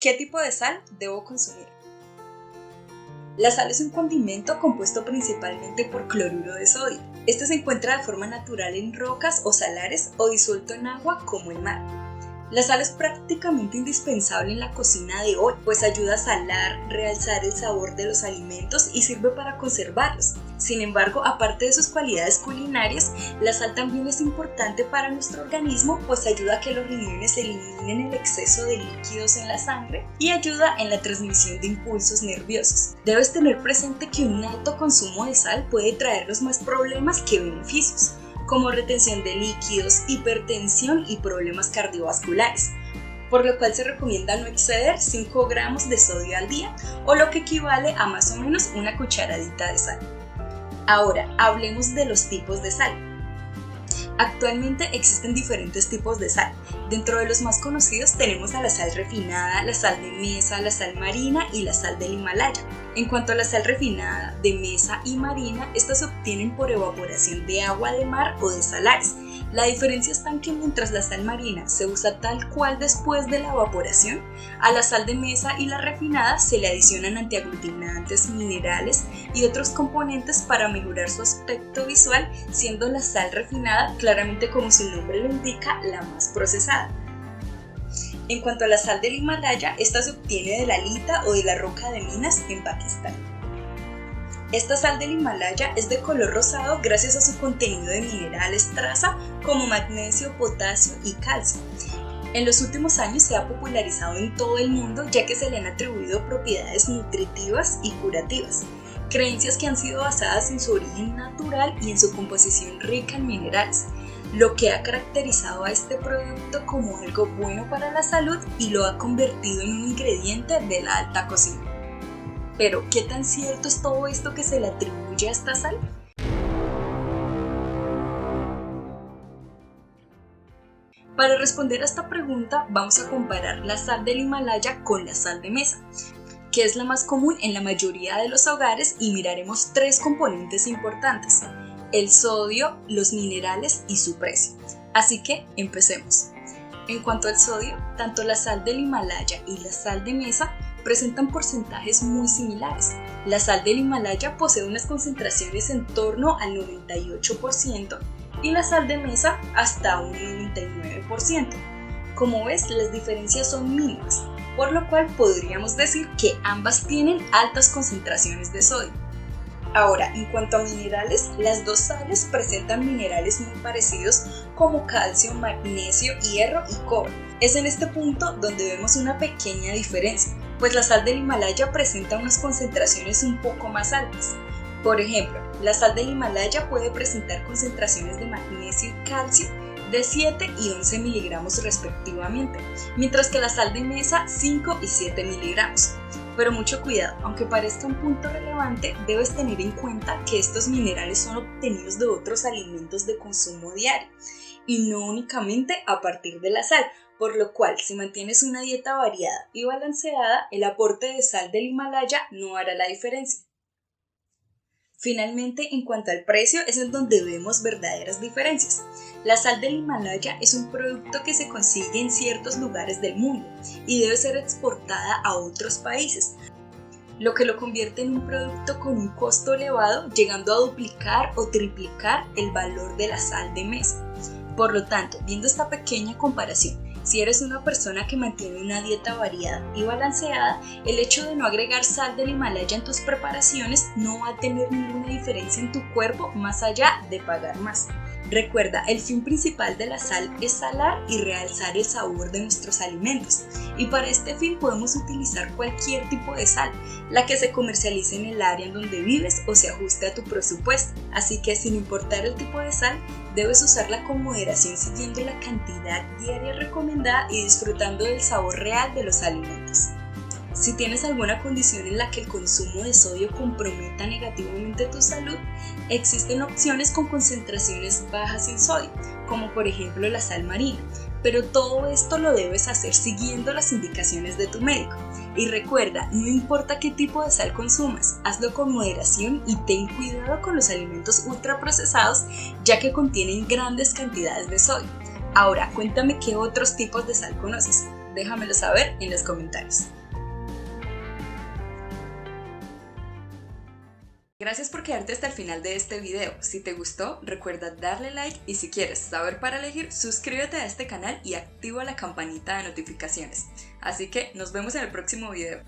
¿Qué tipo de sal debo consumir? La sal es un condimento compuesto principalmente por cloruro de sodio. Este se encuentra de forma natural en rocas o salares o disuelto en agua como el mar. La sal es prácticamente indispensable en la cocina de hoy, pues ayuda a salar, realzar el sabor de los alimentos y sirve para conservarlos. Sin embargo, aparte de sus cualidades culinarias, la sal también es importante para nuestro organismo, pues ayuda a que los riñones eliminen el exceso de líquidos en la sangre y ayuda en la transmisión de impulsos nerviosos. Debes tener presente que un alto consumo de sal puede traernos más problemas que beneficios, como retención de líquidos, hipertensión y problemas cardiovasculares, por lo cual se recomienda no exceder 5 gramos de sodio al día, o lo que equivale a más o menos una cucharadita de sal. Ahora, hablemos de los tipos de sal. Actualmente existen diferentes tipos de sal. Dentro de los más conocidos tenemos a la sal refinada, la sal de mesa, la sal marina y la sal del Himalaya. En cuanto a la sal refinada, de mesa y marina, estas se obtienen por evaporación de agua de mar o de salares. La diferencia está en que mientras la sal marina se usa tal cual después de la evaporación, a la sal de mesa y la refinada se le adicionan antiaglutinantes, minerales y otros componentes para mejorar su aspecto visual, siendo la sal refinada, claramente como su nombre lo indica, la más procesada. En cuanto a la sal del Himalaya, esta se obtiene de la halita o de la roca de Minas en Pakistán. Esta sal del Himalaya es de color rosado gracias a su contenido de minerales traza como magnesio, potasio y calcio. En los últimos años se ha popularizado en todo el mundo ya que se le han atribuido propiedades nutritivas y curativas, creencias que han sido basadas en su origen natural y en su composición rica en minerales, lo que ha caracterizado a este producto como algo bueno para la salud y lo ha convertido en un ingrediente de la alta cocina. Pero, ¿qué tan cierto es todo esto que se le atribuye a esta sal? Para responder a esta pregunta, vamos a comparar la sal del Himalaya con la sal de mesa, que es la más común en la mayoría de los hogares, y miraremos 3 componentes importantes: el sodio, los minerales y su precio. Así que, empecemos. En cuanto al sodio, tanto la sal del Himalaya y la sal de mesa presentan porcentajes muy similares. La sal del Himalaya posee unas concentraciones en torno al 98% y la sal de mesa hasta un 99%. Como ves, las diferencias son mínimas, por lo cual podríamos decir que ambas tienen altas concentraciones de sodio. Ahora, en cuanto a minerales, las dos sales presentan minerales muy parecidos como calcio, magnesio, hierro y cobre. Es en este punto donde vemos una pequeña diferencia, pues la sal del Himalaya presenta unas concentraciones un poco más altas. Por ejemplo, la sal del Himalaya puede presentar concentraciones de magnesio y calcio de 7 y 11 miligramos respectivamente, mientras que la sal de mesa 5 y 7 miligramos. Pero mucho cuidado, aunque parezca un punto relevante, debes tener en cuenta que estos minerales son obtenidos de otros alimentos de consumo diario y no únicamente a partir de la sal, por lo cual si mantienes una dieta variada y balanceada, el aporte de sal del Himalaya no hará la diferencia. Finalmente, en cuanto al precio, es en donde vemos verdaderas diferencias. La sal del Himalaya es un producto que se consigue en ciertos lugares del mundo y debe ser exportada a otros países, lo que lo convierte en un producto con un costo elevado, llegando a duplicar o triplicar el valor de la sal de mesa. Por lo tanto, viendo esta pequeña comparación, si eres una persona que mantiene una dieta variada y balanceada, el hecho de no agregar sal del Himalaya en tus preparaciones no va a tener ninguna diferencia en tu cuerpo más allá de pagar más. Recuerda, el fin principal de la sal es salar y realzar el sabor de nuestros alimentos, y para este fin podemos utilizar cualquier tipo de sal, la que se comercialice en el área en donde vives o se ajuste a tu presupuesto. Así que sin importar el tipo de sal, debes usarla con moderación siguiendo la cantidad diaria recomendada y disfrutando del sabor real de los alimentos. Si tienes alguna condición en la que el consumo de sodio comprometa negativamente tu salud, existen opciones con concentraciones bajas en sodio, como por ejemplo la sal marina, pero todo esto lo debes hacer siguiendo las indicaciones de tu médico. Y recuerda, no importa qué tipo de sal consumas, hazlo con moderación y ten cuidado con los alimentos ultraprocesados, ya que contienen grandes cantidades de sodio. Ahora, cuéntame qué otros tipos de sal conoces. Déjamelo saber en los comentarios. Gracias por quedarte hasta el final de este video. Si te gustó, recuerda darle like y si quieres saber para elegir, suscríbete a este canal y activa la campanita de notificaciones. Así que nos vemos en el próximo video.